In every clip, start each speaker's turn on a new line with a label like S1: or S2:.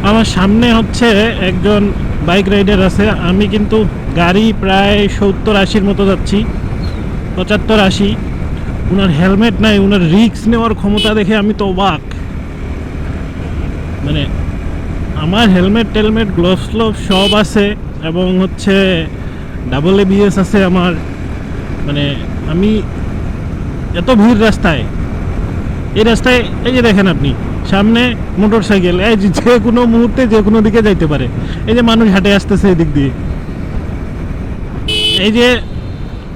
S1: আমার সামনে হচ্ছে একজন বাইক রাইডার আছে, আমি কিন্তু গাড়ি প্রায় 70-80 মতো যাচ্ছি, 75-80। ওনার হেলমেট নাই, ওনার রিস্ক নেওয়ার ক্ষমতা দেখে আমি তো অবাক। মানে আমার হেলমেট টেলমেট গ্লোভস গ্লোভ সব আছে, এবং হচ্ছে ডাবল এবিএস আছে আমার। মানে আমি এত ভিড় রাস্তায়, এই রাস্তায় এই যে দেখেন আপনি সামনে মোটর সাইকেল, এই যে কোনো মুহূর্তে যে কোনো দিকে যাইতে পারে। এই যে মানুষ হাঁটে আসতেছে এদিক দিয়ে, এই যে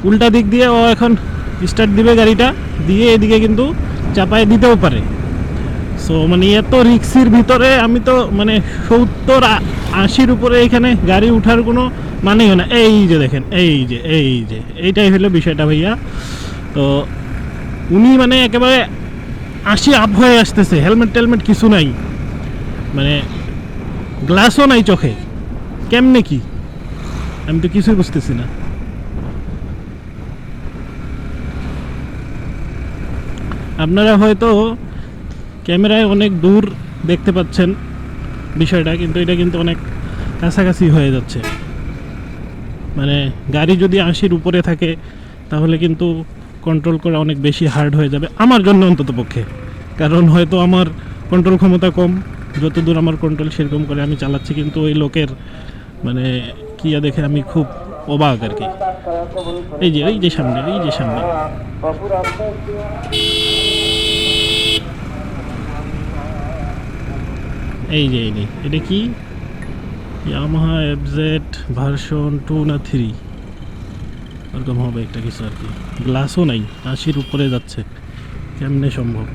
S1: উল্টা দিক দিয়ে ও এখন স্টার্ট দিবে গাড়িটা, দিয়ে এদিকে কিন্তু চাপায় দিতেও পারে। সো মানে এত রিক্সির ভিতরে আমি তো মানে 70-80 উপরে এখানে গাড়ি উঠার কোনো মানেই হয় না। এই যে দেখেন, এই যে এইটাই হলো বিষয়টা ভাইয়া। তো উনি মানে একেবারে 80 আপ হয়ে আসতেছে, হেলমেট টেলমেট কিছু নাই, মানে গ্লাসও নাই চোখে, কেমনে কি আমি তো কিছুই বুঝতেছি না। আপনারা হয়তো ক্যামেরায় অনেক দূর দেখতে পাচ্ছেন বিষয়টা, কিন্তু এটা কিন্তু অনেক কাছাকাছি হয়ে যাচ্ছে। মানে গাড়ি যদি 80-র উপরে থাকে তাহলে কিন্তু কন্ট্রোল করা অনেক বেশি হার্ড হয়ে যাবে আমার জন্য অন্তত পক্ষে। কারণ হয়তো আমার কন্ট্রোল ক্ষমতা কম, যতদূর আমার কন্ট্রোল সেরকম করে আমি চালাচ্ছি, কিন্তু ওই লোকের মানে কিয়া দেখে আমি খুব অবাক আর কি। এই যে সামনে, এই যে সামনে, এই যে এটা কি ইয়ামাহা এফজেড ভার্সন 2 না 3 এরকম হবে একটা কিছু আর কি। গ্লাসও নাই, 80-র উপরে যাচ্ছে, কেমনে সম্ভব?